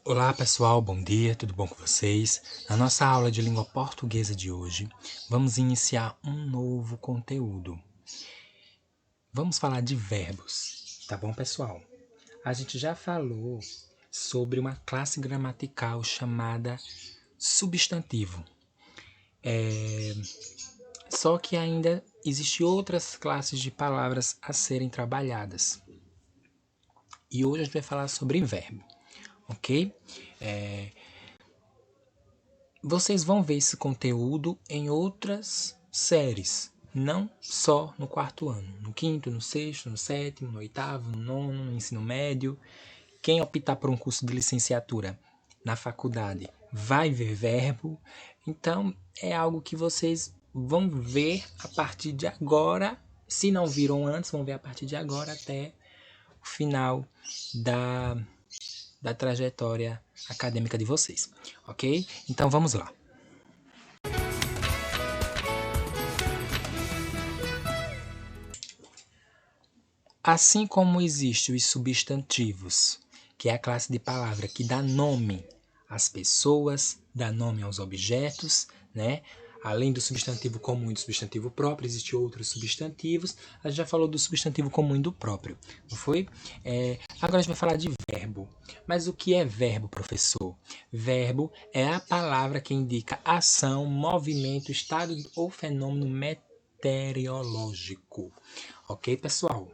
Olá pessoal, bom dia, tudo bom com vocês? Na nossa aula de língua portuguesa de hoje, vamos iniciar um novo conteúdo. Vamos falar de verbos, tá bom pessoal? A gente já falou sobre uma classe gramatical chamada substantivo. Só que ainda existem outras classes de palavras a serem trabalhadas. E hoje a gente vai falar sobre verbo, ok? Vocês vão ver esse conteúdo em outras séries, não só no quarto ano, no quinto, no sexto, no sétimo, no oitavo, no nono, no ensino médio. Quem optar por um curso de licenciatura na faculdade vai ver verbo, então é algo que vocês vão ver a partir de agora. Se não viram antes, vão ver a partir de agora até o final da trajetória acadêmica de vocês, ok? Então vamos lá. Assim como existem os substantivos, que é a classe de palavra que dá nome às pessoas, dá nome aos objetos, né? Além do substantivo comum e do substantivo próprio, existem outros substantivos. A gente já falou do substantivo comum e do próprio, não foi? Agora a gente vai falar de verbo. Mas o que é verbo, professor? Verbo é a palavra que indica ação, movimento, estado ou fenômeno meteorológico. Ok, pessoal?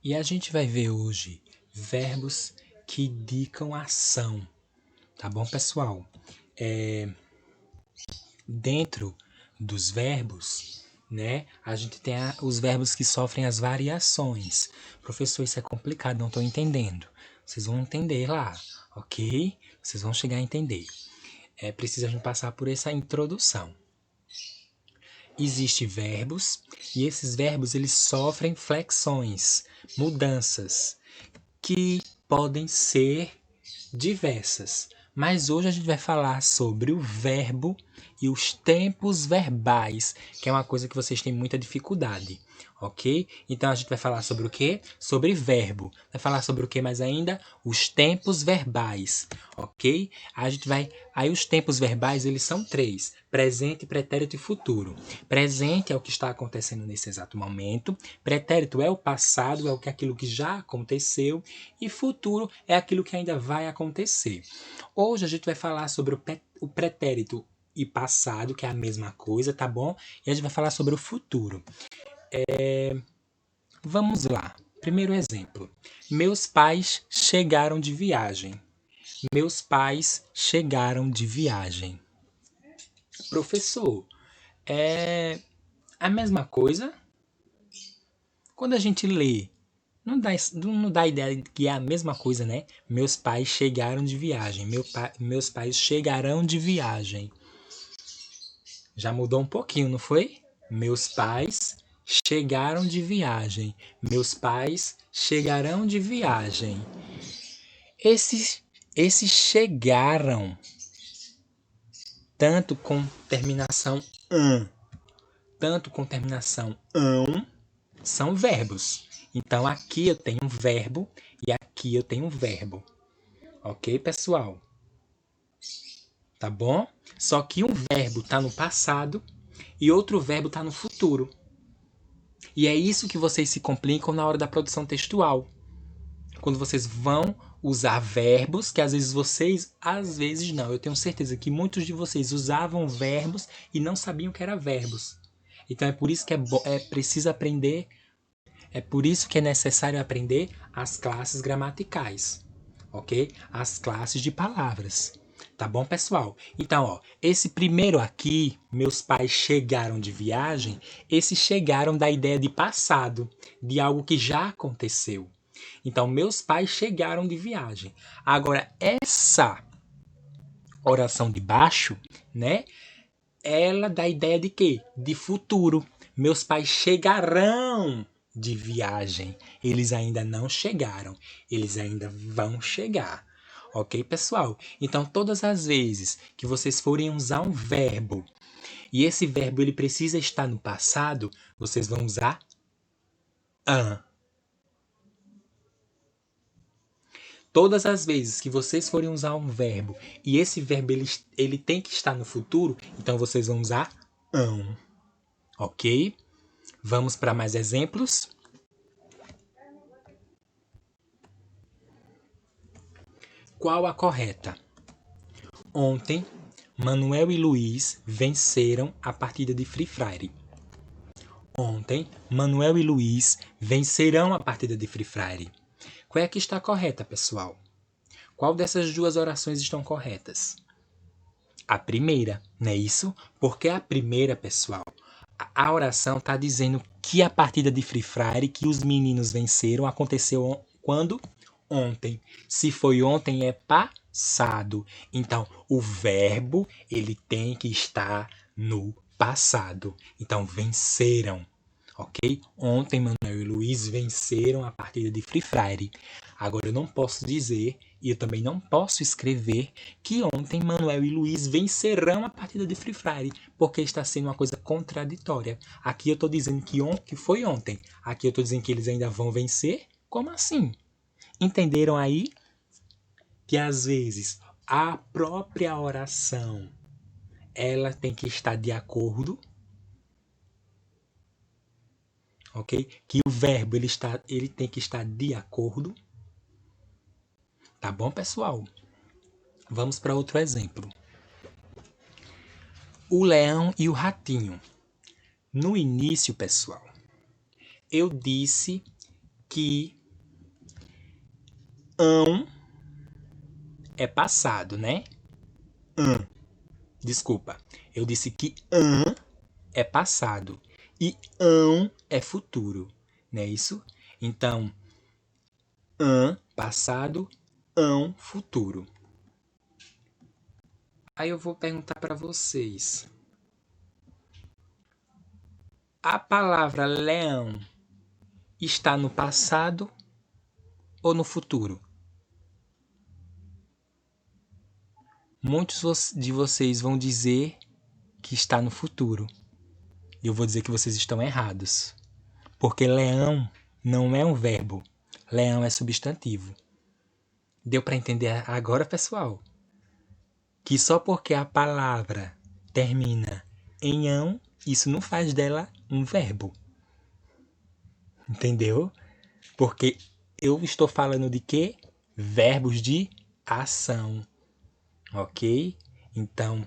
E a gente vai ver hoje verbos que indicam ação, tá bom, pessoal? Dentro dos verbos, né, a gente tem os verbos que sofrem as variações. Professor, isso é complicado, não estou entendendo. Vocês vão entender lá, ok? Vocês vão chegar a entender. É preciso a gente passar por essa introdução. Existem verbos e esses verbos eles sofrem flexões, mudanças, que podem ser diversas. Mas hoje a gente vai falar sobre o verbo e os tempos verbais, que é uma coisa que vocês têm muita dificuldade, ok? Então a gente vai falar sobre o quê? Sobre verbo. Vai falar sobre o quê mais ainda? Os tempos verbais, ok? A gente vai... Aí os tempos verbais, eles são 3. Presente, pretérito e futuro. Presente é o que está acontecendo nesse exato momento. Pretérito é o passado, é aquilo que já aconteceu. E futuro é aquilo que ainda vai acontecer. Hoje a gente vai falar sobre o pretérito e passado, que é a mesma coisa, tá bom? E a gente vai falar sobre o futuro. Vamos lá. Primeiro exemplo. Meus pais chegaram de viagem. Meus pais chegaram de viagem. Professor, é a mesma coisa? Quando a gente lê, não dá a ideia de que é a mesma coisa, né? Meus pais chegaram de viagem. Meus pais chegarão de viagem. Já mudou um pouquinho, não foi? Meus pais chegaram de viagem. Meus pais chegarão de viagem. Esses chegaram, tanto com terminação an, tanto com terminação ão, são verbos. Então aqui eu tenho um verbo e aqui eu tenho um verbo. Ok, pessoal? Tá bom? Só que um verbo está no passado e outro verbo está no futuro. E é isso que vocês se complicam na hora da produção textual. Quando vocês vão usar verbos, que às vezes não. Eu tenho certeza que muitos de vocês usavam verbos e não sabiam que eram verbos. Então é por isso que é preciso aprender, é por isso que é necessário aprender as classes gramaticais, ok? As classes de palavras. Tá bom, pessoal? Então, ó, esse primeiro aqui, meus pais chegaram de viagem, esses chegaram da ideia de passado, de algo que já aconteceu. Então, meus pais chegaram de viagem. Agora, essa oração de baixo, né? Ela dá a ideia de quê? De futuro. Meus pais chegarão de viagem. Eles ainda não chegaram. Eles ainda vão chegar. Ok, pessoal? Então, todas as vezes que vocês forem usar um verbo e esse verbo ele precisa estar no passado, vocês vão usar an. Todas as vezes que vocês forem usar um verbo e esse verbo ele tem que estar no futuro, então vocês vão usar ão. Ok? Vamos para mais exemplos? Qual a correta? Ontem, Manuel e Luiz venceram a partida de Free Fire. Ontem, Manuel e Luiz vencerão a partida de Free Fire. Qual é que está correta, pessoal? Qual dessas duas orações estão corretas? A primeira, não é isso? Porque a primeira, pessoal, a oração está dizendo que a partida de Free Fire que os meninos venceram aconteceu quando? Ontem. Se foi ontem, é passado. Então, o verbo ele tem que estar no passado. Então, venceram. Ok? Ontem, Manuel e Luiz venceram a partida de Free Fire. Agora, eu não posso dizer e eu também não posso escrever que ontem Manuel e Luiz vencerão a partida de Free Fire, porque está sendo uma coisa contraditória. Aqui eu estou dizendo que foi ontem. Aqui eu estou dizendo que eles ainda vão vencer. Como assim? Entenderam aí? Que às vezes a própria oração ela tem que estar de acordo, ok? Que o verbo ele tem que estar de acordo. Tá bom, pessoal? Vamos para outro exemplo. O leão e o ratinho. No início, pessoal, eu disse que ão é passado, né? Desculpa. Eu disse que ão é passado e ão é futuro, não é isso? Então, ão passado, ão futuro. Aí eu vou perguntar para vocês. A palavra leão está no passado ou no futuro? Muitos de vocês vão dizer que está no futuro. E eu vou dizer que vocês estão errados. Porque leão não é um verbo. Leão é substantivo. Deu para entender agora, pessoal? Que só porque a palavra termina em ão, isso não faz dela um verbo. Entendeu? Porque eu estou falando de quê? Verbos de ação. Ok? Então,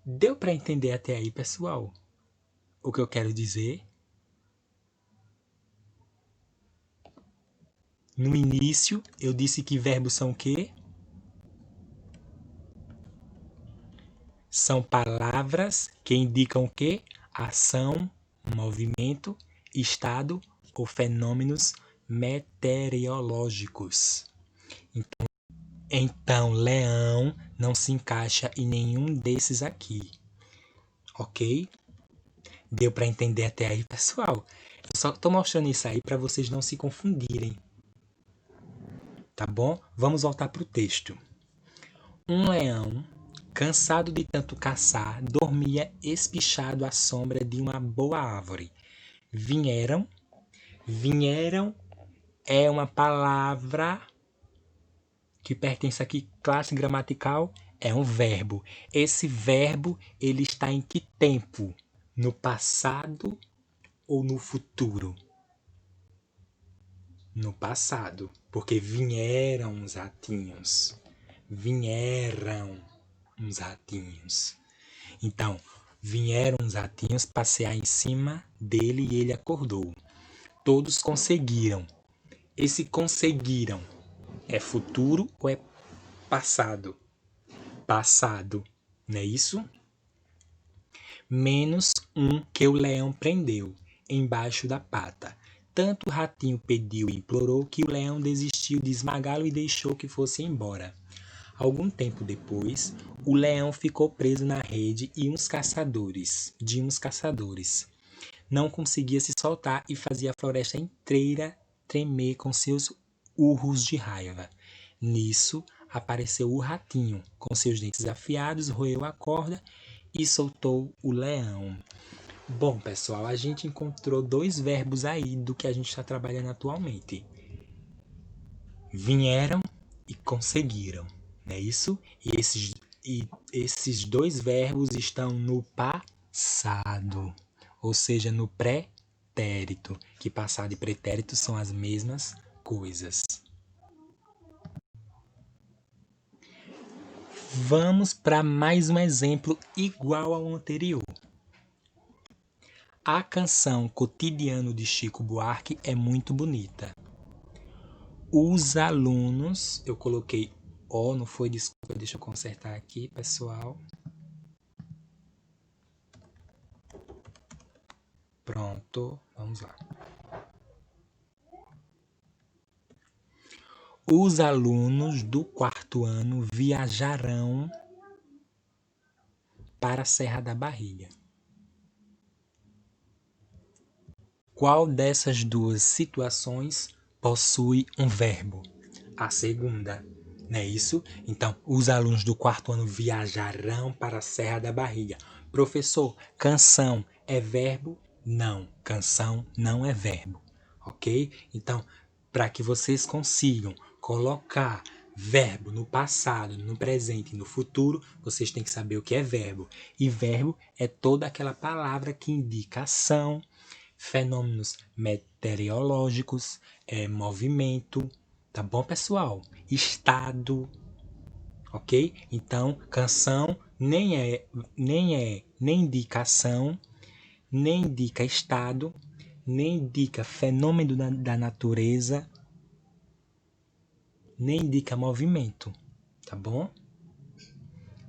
deu para entender até aí, pessoal? O que eu quero dizer? No início, eu disse que verbos são o quê? São palavras que indicam o quê? Ação, movimento, estado ou fenômenos meteorológicos. Então, leão não se encaixa em nenhum desses aqui. Ok? Deu para entender até aí, pessoal? Eu só estou mostrando isso aí para vocês não se confundirem. Tá bom? Vamos voltar para o texto. Um leão, cansado de tanto caçar, dormia espichado à sombra de uma boa árvore. Vieram é uma palavra que pertence aqui, classe gramatical, é um verbo. Esse verbo, ele está em que tempo? No passado ou no futuro? No passado, porque vieram os ratinhos. Vieram uns ratinhos. Então, vieram os ratinhos passear em cima dele e ele acordou. Todos conseguiram. Esse conseguiram é futuro ou é passado? Passado, não é isso? Menos um que o leão prendeu embaixo da pata. Tanto o ratinho pediu e implorou que o leão desistiu de esmagá-lo e deixou que fosse embora. Algum tempo depois, o leão ficou preso na rede de uns caçadores. Não conseguia se soltar e fazia a floresta inteira tremer com seus urros de raiva. Nisso, apareceu o ratinho. Com seus dentes afiados, roeu a corda e soltou o leão. Bom, pessoal, a gente encontrou dois verbos aí do que a gente está trabalhando atualmente. Vieram e conseguiram, não é isso? E esses dois verbos estão no passado, ou seja, no pretérito, que passado e pretérito são as mesmas coisas. Vamos para mais um exemplo igual ao anterior. A canção Cotidiano de Chico Buarque é muito bonita. Os alunos, eu coloquei não foi, desculpa, deixa eu consertar aqui, pessoal. Pronto, vamos lá. Os alunos do quarto ano viajarão para a Serra da Barriga. Qual dessas duas situações possui um verbo? A segunda, não é isso? Então, os alunos do quarto ano viajarão para a Serra da Barriga. Professor, canção é verbo? Não, canção não é verbo, ok? Então, para que vocês consigam colocar verbo no passado, no presente e no futuro, vocês têm que saber o que é verbo. E verbo é toda aquela palavra que indica ação, fenômenos meteorológicos, movimento, tá bom, pessoal? Estado, ok? Então, canção nem indica ação, nem indica estado, nem indica fenômeno da natureza, nem indica movimento, tá bom?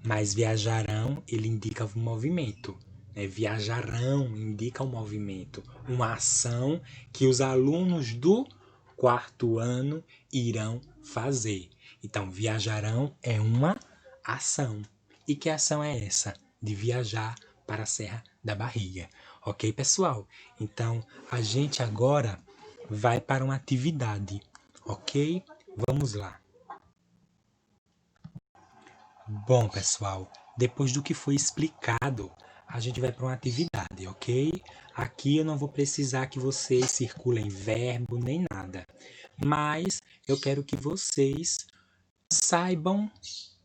Mas viajarão, ele indica o movimento. Viajarão indica um movimento, uma ação que os alunos do quarto ano irão fazer. Então, viajarão é uma ação. E que ação é essa? De viajar para a Serra da Barriga. Ok, pessoal? Então, a gente agora vai para uma atividade. Ok? Vamos lá. Bom, pessoal, depois do que foi explicado, a gente vai para uma atividade, ok? Aqui eu não vou precisar que vocês circulem verbo nem nada, mas eu quero que vocês saibam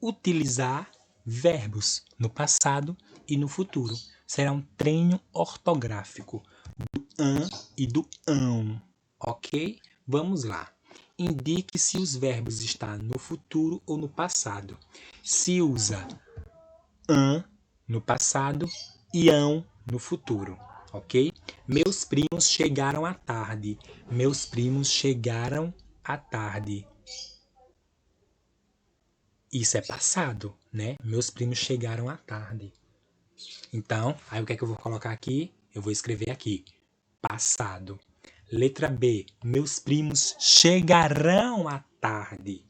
utilizar verbos no passado e no futuro. Será um treino ortográfico do an e do ão, ok? Vamos lá. Indique se os verbos estão no futuro ou no passado. Se usa an no passado e ão no futuro, ok? Meus primos chegaram à tarde. Meus primos chegaram à tarde. Isso é passado, né? Meus primos chegaram à tarde. Então, aí o que é que eu vou colocar aqui? Eu vou escrever aqui, passado. Letra B, meus primos chegarão à tarde.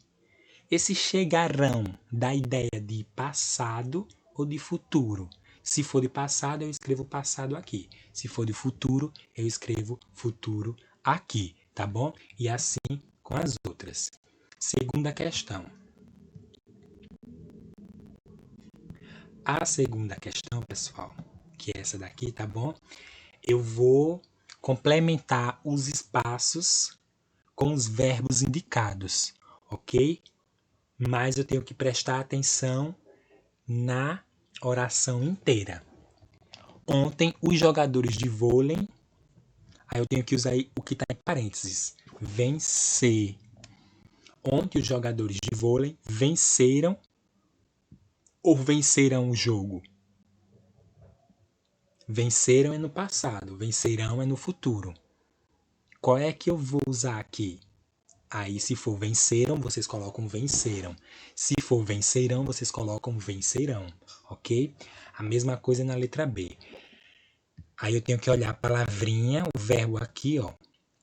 Esse chegarão dá ideia de passado ou de futuro. Se for de passado, eu escrevo passado aqui. Se for de futuro, eu escrevo futuro aqui, tá bom? E assim com as outras. Segunda questão. A segunda questão, pessoal, que é essa daqui, tá bom? Eu vou complementar os espaços com os verbos indicados, ok? Mas eu tenho que prestar atenção na oração inteira. Ontem, os jogadores de vôlei, aí eu tenho que usar o que está em parênteses, vencer. Ontem, os jogadores de vôlei venceram ou vencerão o jogo? Venceram é no passado, vencerão é no futuro. Qual é que eu vou usar aqui? Aí, se for venceram, vocês colocam venceram. Se for vencerão, vocês colocam vencerão, ok? A mesma coisa na letra B. Aí eu tenho que olhar a palavrinha, o verbo aqui, ó,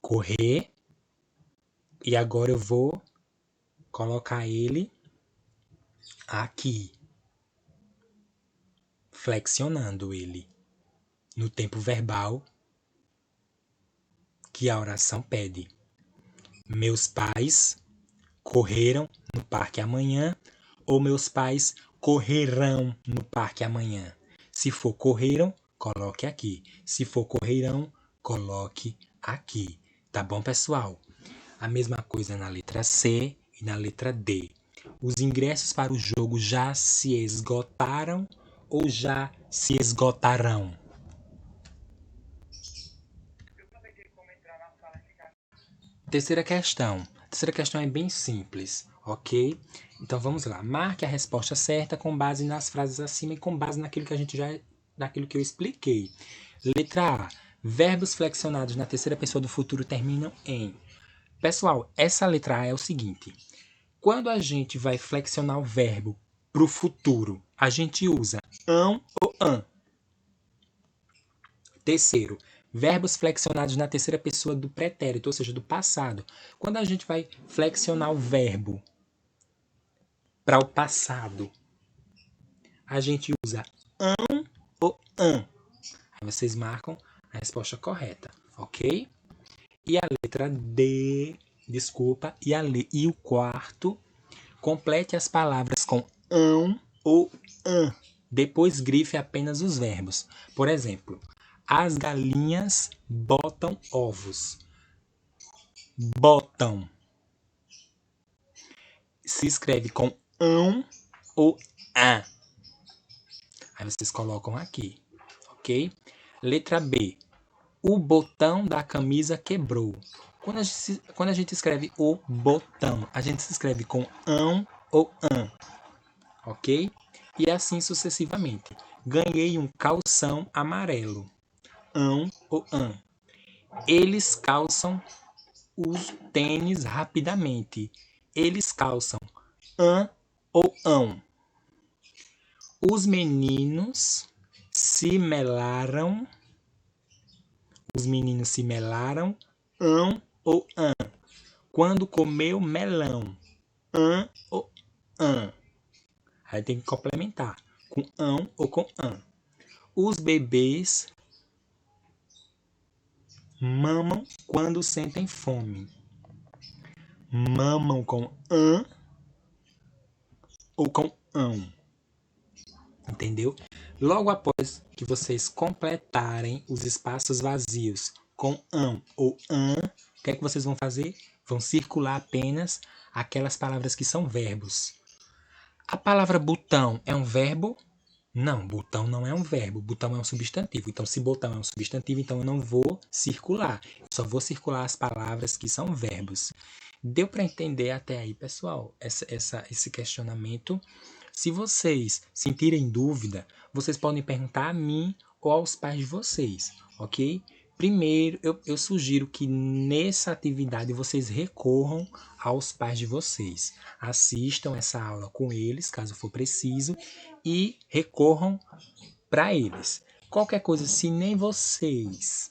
correr. E agora eu vou colocar ele aqui, flexionando ele no tempo verbal que a oração pede. Meus pais correram no parque amanhã, ou meus pais correrão no parque amanhã. Se for correram, coloque aqui. Se for correrão, coloque aqui. Tá bom, pessoal? A mesma coisa na letra C e E na letra D, os ingressos para o jogo já se esgotaram ou já se esgotarão? Terceira questão. A terceira questão é bem simples, ok? Então vamos lá. Marque a resposta certa com base nas frases acima e com base naquilo que eu expliquei. Letra A. Verbos flexionados na terceira pessoa do futuro terminam em. Pessoal, essa letra A é o seguinte. Quando a gente vai flexionar o verbo para o futuro, a gente usa ão ou an. Terceiro, verbos flexionados na terceira pessoa do pretérito, ou seja, do passado. Quando a gente vai flexionar o verbo para o passado, a gente usa ão ou an. Aí vocês marcam a resposta correta, ok? E a letra D, desculpa, e o quarto, complete as palavras com ão ou an. Depois grife apenas os verbos. Por exemplo, as galinhas botam ovos. Botam. Se escreve com ão ou a. Aí vocês colocam aqui, ok? Letra B. O botão da camisa quebrou. Quando a gente escreve o botão, a gente se escreve com ão ou an, ok? E assim sucessivamente. Ganhei um calção amarelo. Ão ou an. Eles calçam os tênis rapidamente. Eles calçam an ou ão. Os meninos se melaram. Os meninos se melaram, ão ou an. Quando comeu melão, ão ou an. Aí tem que complementar com ão ou com an. Os bebês mamam quando sentem fome. Mamam com an ou com ão. Entendeu? Logo após que vocês completarem os espaços vazios com ão ou an, o que é que vocês vão fazer? Vão circular apenas aquelas palavras que são verbos. A palavra botão é um verbo? Não, botão não é um verbo, botão é um substantivo. Então, se botão é um substantivo, então eu não vou circular. Eu só vou circular as palavras que são verbos. Deu para entender até aí, pessoal, esse questionamento? Se vocês sentirem dúvida, vocês podem perguntar a mim ou aos pais de vocês, ok? Primeiro, eu sugiro que nessa atividade vocês recorram aos pais de vocês. Assistam essa aula com eles, caso for preciso, e recorram para eles. Qualquer coisa, se nem vocês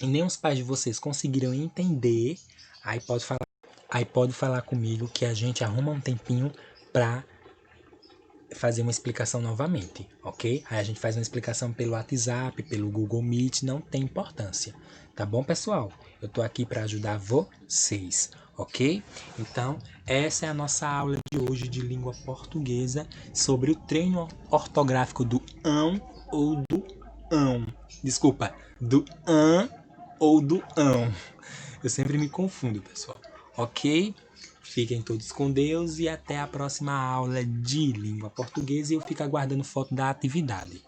e nem os pais de vocês conseguiram entender, aí pode falar comigo que a gente arruma um tempinho para fazer uma explicação novamente, ok? Aí a gente faz uma explicação pelo WhatsApp, pelo Google Meet, não tem importância, tá bom, pessoal? Eu tô aqui para ajudar vocês, ok? Então, essa é a nossa aula de hoje de língua portuguesa sobre o treino ortográfico do ão ou do ão. Desculpa, do an ou do ão. Eu sempre me confundo, pessoal, ok? Fiquem todos com Deus e até a próxima aula de língua portuguesa e eu fico aguardando foto da atividade.